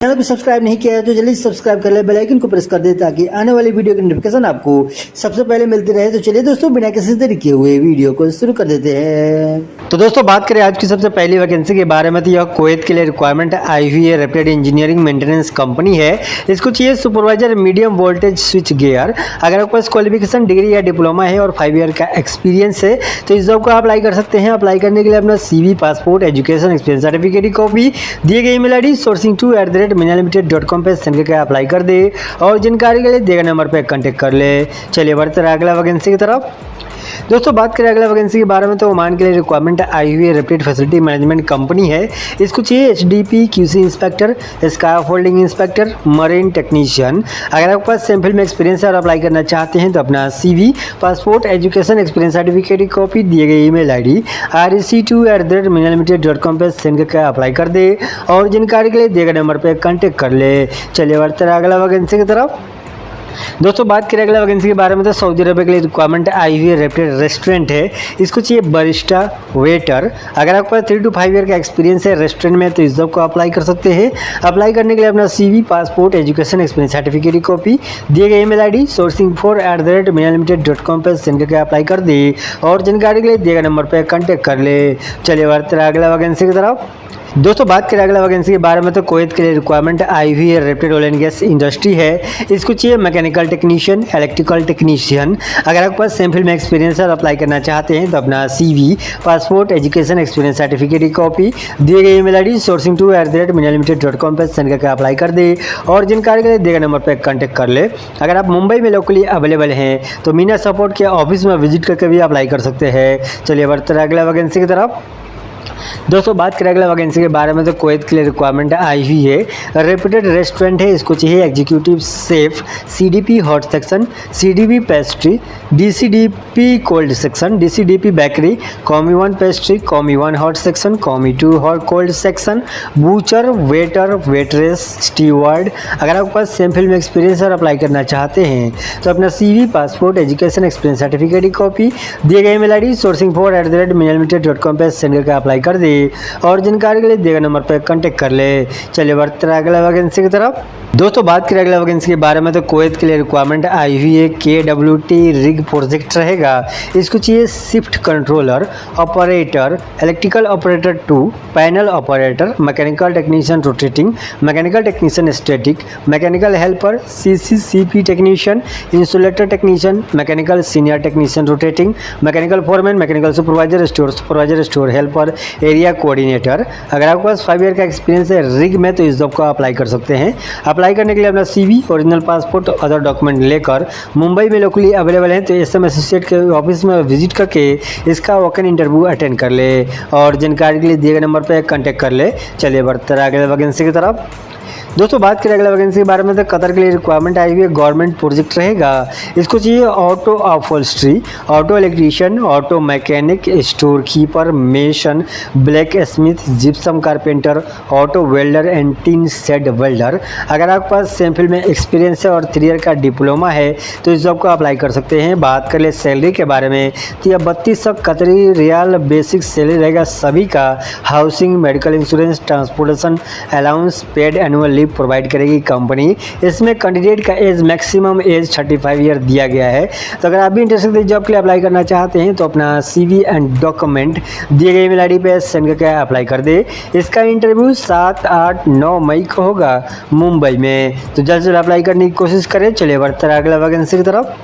Channel को subscribe नहीं किया है तो जल्दी सब्सक्राइब कर ले, बेल आइकन को प्रेस कर दे ताकि आने वाली वीडियो की नोटिफिकेशन आपको सबसे पहले मिलती रहे। तो चलिए दोस्तों, बिना किसी तरीके हुए वीडियो को शुरू कर देते हैं। तो दोस्तों बात करें आज की सबसे पहली वैकेंसी के बारे में, तो यह कुवैत के लिए रिक्वायरमेंट आई हुई है। रैपिड इंजीनियरिंग मेंटेनेंस कंपनी है। इसको चाहिए supervisor medium voltage switch gear. अगर आपके पास क्वालिफिकेशन डिग्री या डिप्लोमा है और 5 ईयर का एक्सपीरियंस है तो इस जॉब को अप्लाई कर सकते हैं। अप्लाई करने के लिए अपना CV, passport, education experience certificate की कॉपी, दिए गए ईमेल ID sourcing2@minalimited.com पे सेंड करके अप्लाई कर दे और जानकारी के लिए दिए गए नंबर पे कांटेक्ट कर ले। चलिए बढ़ते हैं अगला वैकेंसी की तरफ। दोस्तों बात करें अगला वैकेंसी के बारे में, तो ओमान के लिए रिक्वायरमेंट आई हुई है। रैपिड फैसिलिटी मैनेजमेंट कंपनी है। इसको चाहिए HDP QC inspector, sky holding inspector, marine technician. अगर आपके पास सैम्पल में एक्सपीरियंस है और अप्लाई करना चाहते हैं तो अपना CV, passport, education experience certificate की कॉपी, दिए गए ईमेल ID rec2@minalimited.com पे सेंड करके अप्लाई कर दे और जानकारी के लिए दिए गए नंबर पर कॉन्टेक्ट कर ले। चलिए बढ़ते हैं अगला वैकेंसी की तरफ। दोस्तों बात करें अगला वैकेंसी के बारे में, तो सऊदी अरब के लिए रिक्वायरमेंट आई हुई है। रैपिड रेस्टोरेंट है। इसको चाहिए बरिस्टा, वेटर। अगर आपके पास 3 to 5 ईयर का एक्सपीरियंस है रेस्टोरेंट में तो इस जॉब को अप्लाई कर सकते हैं। अप्लाई करने के लिए अपना CV, passport, education experience certificate की कॉपी, दिए गए ईमेल ID sourcing4@minalimited.com पर सेंड करके अप्लाई कर दे और जानकारी के लिए दिए गए नंबर पर कॉन्टेक्ट कर ले। चलिए बढ़ते हैं अगला वैकेंसी की तरफ। दोस्तों बात करें अगला वैकेंसी के बारे में, तो कुवैत के लिए रिक्वायरमेंट आई हुई है। Rapid oil and gas industry है। इसको चाहिए मैकेनिकल टेक्नीशियन, इलेक्ट्रिकल टेक्नीशियन। अगर आपके पास सैम्पल में एक्सपीरियंस है और अप्लाई करना चाहते हैं तो अपना CV, passport, education experience certificate की कॉपी, दिए गए ईमेल ID sourcing2@minalimited.com पर सेंड करके अप्लाई कर दे और जानकारी के लिए दिए गए नंबर पर कॉन्टेक्ट कर ले। अगर आप मुंबई में लोकली अवेलेबल हैं तो मीना सपोर्ट के ऑफिस में विजिट करके भी अप्लाई कर सकते हैं। चलिए बढ़ते हैं अगला वैकेंसी की तरफ। दोस्तों बात करें अगला वैकेंसी के बारे में, तो कुवैत के लिए रिक्वायरमेंट आई हुई है। रेप्यूटेड रेस्टोरेंट है। इसको चाहिए executive chef, CDP hot section, CDP pastry, DCDP cold section, DCDP bakery, commis 1 pastry, commis 1 hot section, commis 2 hot cold section, butcher, waiter, waitress, steward. अगर आपके पास सैम्पल में एक्सपीरियंस और अप्लाई करना चाहते हैं तो अपना CV, passport, education experience certificate की कॉपी, दिए गए ईमेल ID sourcing4@minalimited.com पर सेंड करके अप्लाई कर दे और जानकारी के लिए दिए गए नंबर पर कांटेक्ट कर ले। चलिए बढ़ते हैं अगला वैकेंसी की तरफ। दोस्तों बात करें अगला वैकेंसी के बारे में, तो कुवैत के लिए रिक्वायरमेंट आई हुई है। KWT रिग प्रोजेक्ट रहेगा। इसको चाहिए shift controller, operator, electrical operator 2, panel operator, mechanical technician rotating, mechanical technician static, mechanical helper, CCCP technician, insulator technician, mechanical senior technician rotating, mechanical foreman, mechanical supervisor, store supervisor, store helper, area coordinator. अगर आपके पास 5 year का experience है rig में तो इस job को apply कर सकते हैं। अप्लाई करने के लिए अपना CV, original passport, other document लेकर मुंबई में लोकली अवेलेबल हैं तो SM एसोसिएट के ऑफिस में विजिट करके इसका वॉक इन इंटरव्यू अटेंड कर ले और जानकारी के लिए दिए गए नंबर पर कॉन्टैक्ट कर ले। चलिए बढ़ते हैं अगले वैकेंसी की तरफ। दोस्तों बात करें अगला वैकेंसी के बारे में, तो कतर के लिए रिक्वायरमेंट आई हुई है। गवर्नमेंट प्रोजेक्ट रहेगा। इसको चाहिए auto upholstery, auto electrician, auto mechanic, store keeper, mason, black Smith, gypsum carpenter, auto welder and tin shed welder. अगर आपके पास सैम्पल में एक्सपीरियंस है और 3 ईयर का डिप्लोमा है तो इस जॉब को अप्लाई कर सकते हैं। बात कर ले सैलरी के बारे में, तो यह 3200 कतरी रियाल बेसिक सैलरी रहेगा सभी का। Housing, medical insurance, transportation allowance, paid annual provide करेगी कंपनी। इसमें कैंडिडेट का एज मैक्सिमम एज 35 ईयर दिया गया है। तो अगर आप भी इंटरेस्टेड इस जॉब के लिए अप्लाई करना चाहते हैं तो अपना CV एंड डॉक्यूमेंट दिए गए ईमेल ID पे सेंड करके अप्लाई कर दे। इसका इंटरव्यू 7, 8, 9 मई को होगा मुंबई में। तो जल्द से जल्द अप्लाई करने की कोशिश करें। चलिए बढ़ते हैं अगला वैकेंसी की तरफ।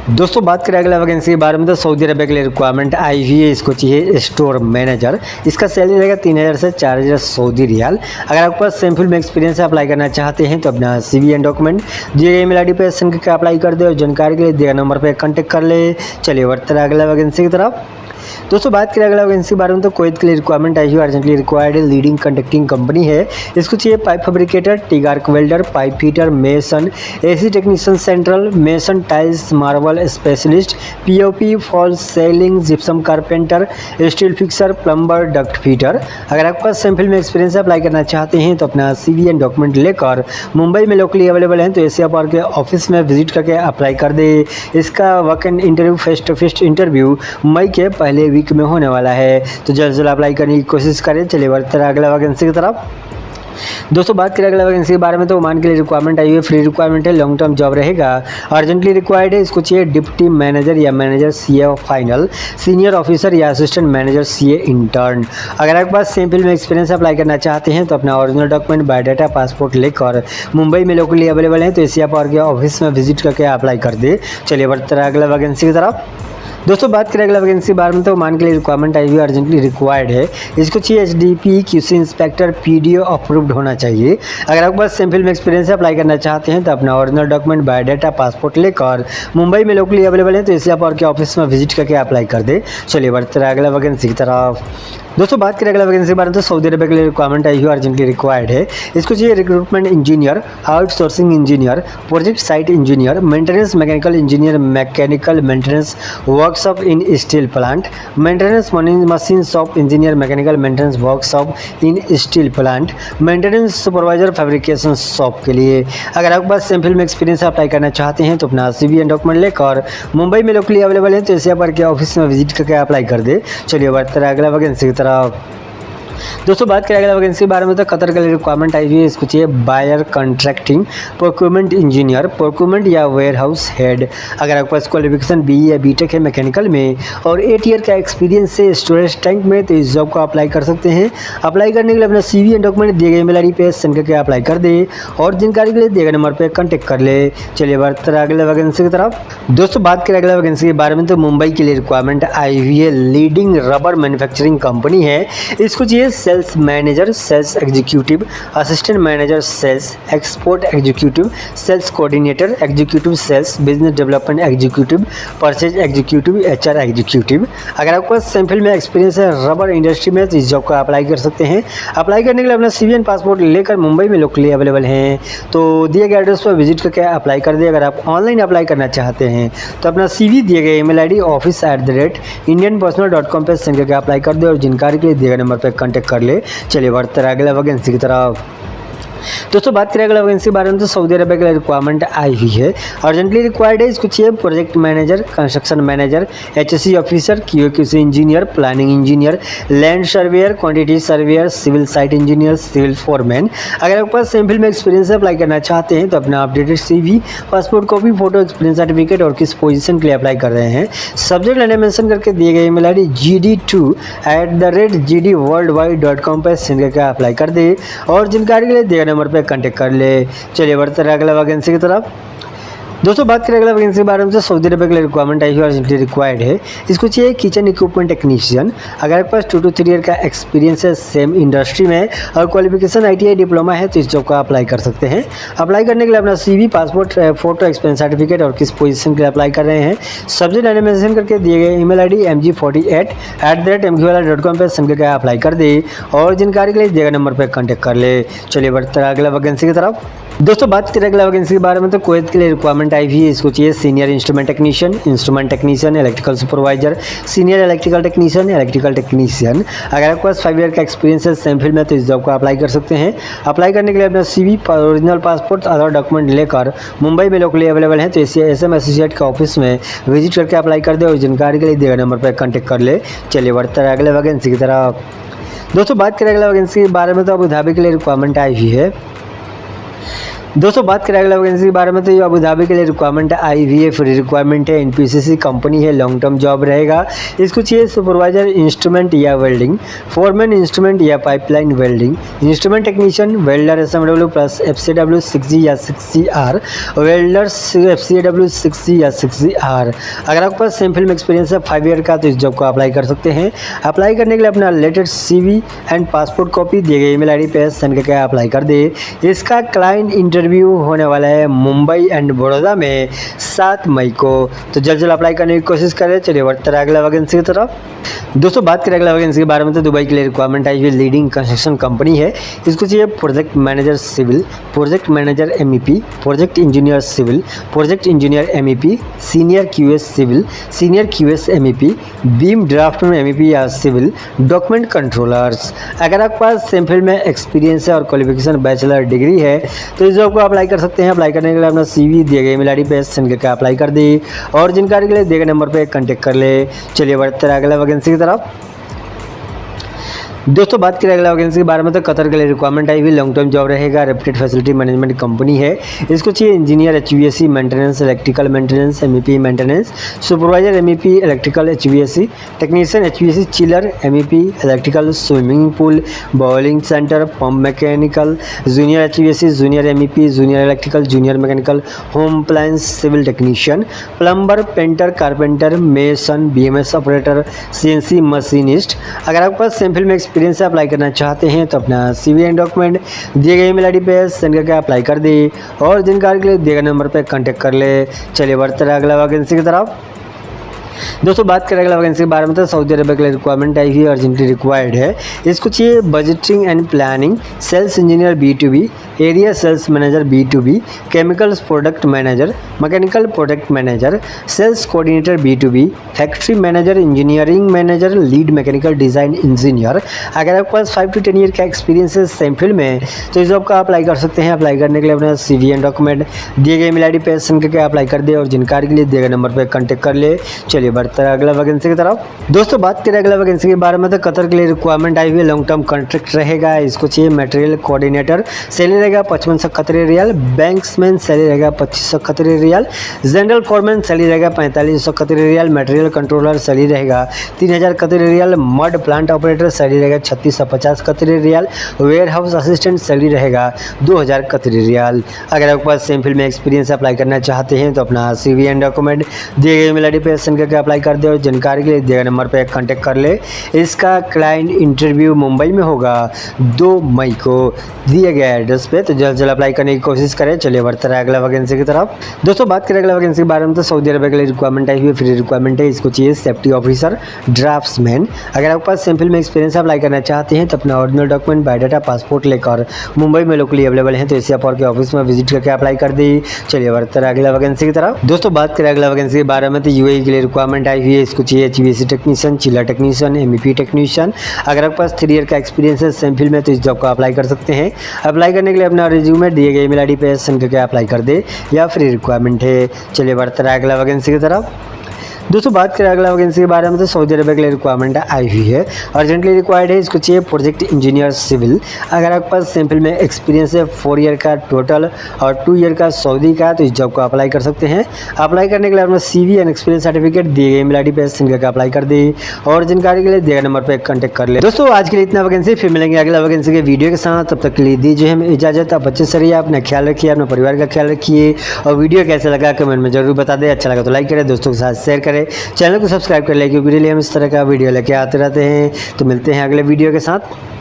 दोस्तों बात करें अगला वैकेंसी के बारे में, तो सऊदी अरब के लिए रिक्वायरमेंट आई हुई है। इसको चाहिए स्टोर मैनेजर। इसका सैलरी रहेगा 3000 से 4000 सऊदी रियाल। अगर आपके पास सैम्पल में एक्सपीरियंस है अप्लाई करना चाहते हैं तो अपना CV एंड डॉक्यूमेंट दिए गए ईमेल ID पे सेंड करके अप्लाई कर दे और जानकारी के लिए दिए गए नंबर पर कॉन्टैक्ट कर ले। चलिए बढ़ते हैं अगला वैकेंसी की तरफ। दोस्तों बात करें अगला वैकेंसी के बारे में, तो कुवैत के लिए रिक्वायरमेंट आई हुई urgently required leading conducting company है। इसको चाहिए pipe fabricator, TIG arc welder, pipe fitter, mason, AC technician central, mason, tiles, marble specialist, POP, fall selling, gypsum carpenter, steel fixer, plumber, duct fitter. अगर आपके पास sample में experience apply करना चाहते हैं तो अपना CV एंड डॉक्यूमेंट लेकर मुंबई में लोकली अवेलेबल हैं तो एशिया पार्क के ऑफिस में विजिट करके अप्लाई कर दे। इसका work and interview face to face interview मई के पहले वीक में होने वाला है। तो जल्द से जल्द अप्लाई करने की कोशिश करें। चलिए बढ़ते हैं अगला वैकेंसी की तरफ। दोस्तों बात करें अगला वैकेंसी के बारे में तो ओमान के लिए रिक्वायरमेंट आई हुई है, फ्री रिक्वायरमेंट है, लॉन्ग टर्म जॉब रहेगा, अर्जेंटली रिक्वायर्ड है। इसको चाहिए डिप्टी मैनेजर या manager CA final, senior officer या असिस्टेंट मैनेजर सीए इंटर्न। अगर आपके पास सेम फील्ड में एक्सपीरियंस अप्लाई करना चाहते हैं तो अपना ओरिजिनल डॉक्यूमेंट, बायोडाटा, पासपोर्ट लेकर मुंबई में लोकली अवेलेबल है तो एशिया पावर के ऑफिस में विजिट करके अप्लाई कर दे। चलिए बढ़ते हैं अगला वैकेंसी की तरफ। दोस्तों बात करें अगला वैकेंसी के बारे में तो ओमान के लिए रिक्वायरमेंट आई हुई अर्जेंटली रिक्वायर्ड है। इसको चाहिए HDP QC inspector PDO approved होना चाहिए। अगर आपके पास सेम फील्ड में एक्सपीरियंस अप्लाई करना चाहते हैं तो अपना ओरिजिनल डॉक्यूमेंट, बायोडाटा, पासपोर्ट लेकर मुंबई में लोकली अवेलेबल है तो एशिया पावर के ऑफिस में विजिट करके अप्लाई कर दे। चलिए बढ़ते हैं अगला वैकेंसी की तरफ। दोस्तों बात करें अगला वैकेंसी के बारे में तो सऊदी अरब के लिए रिक्वायरमेंट आई हुई अर्जेंटली रिक्वायर्ड है। इसको चाहिए recruitment engineer, outsourcing engineer, project site engineer, maintenance mechanical engineer, mechanical maintenance workshop in steel plant, maintenance machine shop engineer, mechanical maintenance workshop in steel plant, maintenance supervisor fabrication shop के लिए। अगर आपके पास same field में experience apply करना चाहते हैं तो अपना CV एंड डॉक्यूमेंट लेकर मुंबई में लोकली अवेलेबल है तो एशिया पर के ऑफिस में विजिट करके अप्लाई कर दे। चलिए बढ़ते हैं अगला वैकेंसी की तरफ। दोस्तों बात करें अगला वैकेंसी के बारे में तो कतर के लिए रिक्वायरमेंट आई हुई है। इसको चाहिए buyer contracting, procurement engineer, procurement या वेयर हाउस हेड। अगर आपके पास क्वालिफिकेशन BE या BTech है मैकेनिकल में और 8 ईयर का एक्सपीरियंस है स्टोरेज टैंक में तो इस जॉब को अप्लाई कर सकते हैं। अप्लाई करने के लिए अपना CV एंड डॉक्यूमेंट दिए गए email ID पे सेंड करके अप्लाई कर दे और जानकारी के लिए दिए गए नंबर पर कॉन्टैक्ट कर ले। चलिए बढ़ते हैं अगले वैकेंसी की तरफ। दोस्तों बात करें अगला वैकेंसी के बारे में तो मुंबई के लिए रिक्वायरमेंट आई हुई है। लीडिंग रबर मैन्युफैक्चरिंग कंपनी है। इसको चाहिए sales manager, sales executive, assistant manager sales, export executive, sales coordinator, executive sales, business development executive, purchase executive, HR executive. अगर आपके पास सेम फील्ड में एक्सपीरियंस है रबर इंडस्ट्री में तो इस जॉब को अप्लाई कर सकते हैं। अप्लाई करने के लिए अपना CV एंड पासपोर्ट लेकर मुंबई में लोकली अवेलेबल हैं तो दिए गए एड्रेस पर विजिट करके अप्लाई कर दे। अगर आप ऑनलाइन अप्लाई करना चाहते हैं तो अपना CV दिए गए email ID office@indianpersonal.com पर सेंड करके अप्लाई कर दे और जानकारी के लिए दिए गए नंबर पर कॉन्टैक्ट कर ले। चलिए बढ़ते हैं अगला वैकेंसी की तरफ। दोस्तों बात करें अगला वैकेंसी के बारे में तो सऊदी अरब के लिए रिक्वायरमेंट आई हुई है। अर्जेंटली रिक्वायर्ड है। इसको चाहिए project manager, construction manager, HSE officer, QA/QC engineer, planning engineer, land surveyor, quantity surveyor, civil site engineer, civil foreman. अगर आपके पास सेम फील्ड में एक्सपीरियंस अप्लाई करना चाहते हैं तो अपना updated CV, passport copy, photo, experience certificate और किस पोजीशन के लिए अप्लाई कर रहे हैं सब्जेक्ट लाइन मेंशन करके दिए गए email ID gd2@gdworldwide.com पर सेंड करके अप्लाई कर दे और जानकारी के लिए दिए नंबर पर कॉन्टैक्ट कर ले। चलिए बढ़ते हैं अगला वैकेंसी की तरफ। दोस्तों बात करें अगला वैकेंसी के बारे में तो सऊदी अरब के लिए रिक्वायरमेंट आई हुई अर्जेंटली रिक्वायर्ड है। इसको चाहिए किचन इक्विपमेंट टेक्नीशियन। अगर आपके पास 2 to 3 ईयर का एक्सपीरियंस है सेम इंडस्ट्री में और क्वालिफिकेशन ITI डिप्लोमा है तो इस जॉब का अप्लाई कर सकते हैं। अप्लाई करने के लिए अपना CV, passport, photo, experience certificate और किस पोजीशन के लिए अप्लाई कर रहे हैं सब्जेक्ट लाइन मेंशन करके दिए गए email ID mg48@mqala.com पर सेंड करके अप्लाई कर दे और जानकारी के लिए दिए गए नंबर पर कॉन्टैक्ट कर ले। चलिए बढ़ते हैं अगला वैकेंसी की तरफ। दोस्तों बात करें अगला वैकेंसी के बारे में तो कुवैत के लिए रिक्वायरमेंट आई हुई है। इसको चाहिए senior instrument technician, electrical supervisor, senior electrical technician. अगर आपके पास 5 ईयर का एक्सपीरियंस है सेम फील्ड में तो इस जॉब को अप्लाई कर सकते हैं। अप्लाई करने के लिए अपना CV, ओरिजिनल पासपोर्ट, आधार डॉक्यूमेंट लेकर मुंबई में लोकली अवेलेबल है तो SM एसोसिएट का ऑफिस में विजिट करके अप्लाई कर दे और जानकारी के लिए दिए गए नंबर पर कॉन्टैक्ट कर ले। चलिए बढ़ते हैं अगले वैकेंसी की तरफ। दोस्तों बात करें अगला वैकेंसी के बारे में तो अबू धाबी के लिए रिक्वायरमेंट आई हुई है। दोस्तों बात करें अगला वैकेंसी के बारे में तो ये अबू धाबी के लिए रिक्वायरमेंट आई हुई है। फ्री रिक्वायरमेंट है। NPCC कंपनी है। लॉन्ग टर्म जॉब रहेगा। इसको चाहिए सुपरवाइजर इंस्ट्रूमेंट या वेल्डिंग, फोरमैन इंस्ट्रूमेंट या pipeline welding, instrument technician, welder SMW plus FCW 6G या 6CR, वेल्डर FCW 6G या 6CR। अगर आपके पास सेम फील्ड में एक्सपीरियंस है 5 ईयर का तो इस जॉब को अप्लाई कर सकते हैं। अप्लाई करने के लिए अपना latest CV and passport copy दिए गए email ID पे सेंड करके अप्लाई कर दे। इसका क्लाइंट इंटरव्यू होने वाला है मुंबई एंड बड़ौदा में 7 मई को तो जल्द अप्लाई करने की कोशिश करें। चलिए बढ़ते हैं अगला वैकेंसी की तरफ। दोस्तों बात करें अगला वैकेंसी के बारे में तो दुबई के लिए रिक्वायरमेंट आई हुई लीडिंग कंस्ट्रक्शन कंपनी है। इसको चाहिए project manager civil, project manager MEP, project engineer civil, project engineer MEP, senior QS civil, senior QS MEP, BIM draftsman MEP या सिविल, डॉक्यूमेंट कंट्रोलर्स। अगर आपके पास सेम फील्ड में एक्सपीरियंस है और क्वालिफिकेशन बैचलर डिग्री है तो इस जॉब को अप्लाई कर सकते हैं। अप्लाई करने के लिए अपना CV दिए गए email ID पे सेंड करके अप्लाई कर दे और जानकारी के लिए दिए गए नंबर पे कॉन्टैक्ट कर ले। चलिए बढ़ते हैं अगला वैकेंसी की तरफ। दोस्तों बात करें अगला वैकेंसी के बारे में, तो कतर के लिए रिक्वायरमेंट आई हुई लॉन्ग टर्म जॉब रहेगा। रेप्यूटेड फैसिलिटी मैनेजमेंट कंपनी है। इसको चाहिए engineer HVAC maintenance, electrical maintenance, MEP maintenance, supervisor MEP electrical HVAC, technician HVAC chiller, MEP electrical, swimming pool, boiling centre, pump mechanical, junior HVAC, junior MEP, junior electrical, junior mechanical, home appliance, civil technician, plumber, painter, carpenter, mason, BMS operator, CNC machinist. अगर आपके पास same field में experience से apply करना चाहते हैं तो अपना सीवी एंड डॉक्यूमेंट दिए गए ईमेल आईडी पे सेंड करके अप्लाई कर दे और जानकारी के लिए दिए गए नंबर पे कांटेक्ट कर ले। चलिए बढ़ते हैं अगला वैकेंसी की तरफ। दोस्तों बात करें अगला वैकेंसी के बारे में, तो सऊदी अरब के लिए रिक्वायरमेंट आई हुई है, अर्जेंटली रिक्वायर्ड है। इसको चाहिए budgeting and planning, sales engineer B2B, area sales manager B2B, chemicals product manager, mechanical product manager, sales coordinator B2B, factory manager, engineering manager, lead mechanical design engineer. अगर आपके पास 5 to 10 ईयर का experience है same field में तो इस job का apply कर सकते हैं। अप्लाई करने के लिए अपना CV एंड डॉक्यूमेंट दिए गए ईमेल आईडी पे सेंड करके अप्लाई कर दे और जानकारी के लिए दिए गए नंबर पर कॉन्टैक्ट कर ले। चलिए बढ़ते हैं अगला वैकेंसी की तरफ। दोस्तों बात करें अगला वैकेंसी के बारे में, तो कतर के लिए रिक्वायरमेंट आई हुई है, लॉन्ग टर्म कॉन्ट्रैक्ट रहेगा। इसको चाहिए मटेरियल कोऑर्डिनेटर, सैलरी रहेगा 5500 कतरी रियाल, बैंक्समैन सैलरी रहेगा 2500 कतरी रियाल, जनरल फॉरमैन सैलरी रहेगा 4500 कतरी रियाल, मटेरियल कंट्रोलर सैलरी रहेगा 3000 Qatari riyal, mud plant operator salary रहेगा 3650 Qatari riyal, warehouse assistant salary रहेगा 2000 कतरी रियाल। अगर आपके पास सेम फील्ड में एक्सपीरियंस अप्लाई करना चाहते हैं तो अपना CV एंड डॉक्यूमेंट दिए गए ईमेल आईडी पे सेंड करके अप्लाई कर दे और जानकारी के लिए दिए गए नंबर पे कांटेक्ट कर ले। इसका क्लाइंट इंटरव्यू मुंबई में होगा 2 मई को दिए गए एड्रेस पे, तो जल्द जल्द अप्लाई करने की कोशिश करें। चलिए बढ़ते रहे अगला वैकेंसी की तरफ। दोस्तों बात करें अगला वैकेंसी के बारे में, तो सऊदी अरब के लिए रिक्वायरमेंट आई हुई है, फ्री रिक्वायरमेंट है। इसको चाहिए सेफ्टी ऑफिसर, ड्राफ्ट्समैन। अगर आपके पास सेम फील्ड में एक्सपीरियंस अप्लाई करना चाहते हैं तो अपना ओरिजिनल डॉक्यूमेंट, बायोडाटा, पासपोर्ट लेकर मुंबई में लोकली अवेलेबल हैं तो एशिया पावर के ऑफिस में विजिट करके अप्लाई कर दी। चलिए बढ़ते रहे अगला वैकेंसी की तरफ। दोस्तों बात करें अगला वैकेंसी के बारे में, तो UAE के लिए रिक्वायरमेंट आई हुई है। इसको चाहिए HVAC technician, chiller technician, MEP technician. अगर आपके पास 3 ईयर का एक्सपीरियंस है सेम फील्ड में तो इस जॉब को अप्लाई कर सकते हैं। अप्लाई करने के लिए अपना रिज्यूमे दिए गए ईमेल आईडी पे सेंड करके अप्लाई कर दे या फ्री रिक्वायरमेंट है। चलिए बढ़ते रहे अगला वैकेंसी की तरफ। दोस्तों बात करें अगला वैकेंसी के बारे में, तो सऊदी अरब के लिए रिक्वायरमेंट आई हुई है, अर्जेंटली रिक्वायर्ड है। इसको चाहिए प्रोजेक्ट इंजीनियर सिविल। अगर आपके पास सेम फील्ड में एक्सपीरियंस है 4 ईयर का टोटल और 2 ईयर का सऊदी का तो इस जॉब को अप्लाई कर सकते हैं। अप्लाई करने के लिए अपना CV एंड एक्सपीरियंस सर्टिफिकेट दिए गए ईमेल आईडी पे सेंड करके अप्लाई कर दी और जानकारी के लिए दिए गए नंबर पर कॉन्टैक्ट कर ले। दोस्तों आज के लिए इतना वैकेंसी, फिर मिलेंगे अगला वैकेंसी के वीडियो के साथ। तब तक के लिए दीजिए हमें इजाजत। आप अच्छे से रहिए, अपना ख्याल रखिए, अपने परिवार का ख्याल रखिए और वीडियो कैसा लगा कमेंट में जरूर बता दें। अच्छा लगा तो लाइक करें, दोस्तों के साथ शेयर करें, चैनल को सब्सक्राइब कर ले क्योंकि डेली हम इस तरह का वीडियो लेके आते रहते हैं। तो मिलते हैं अगले वीडियो के साथ।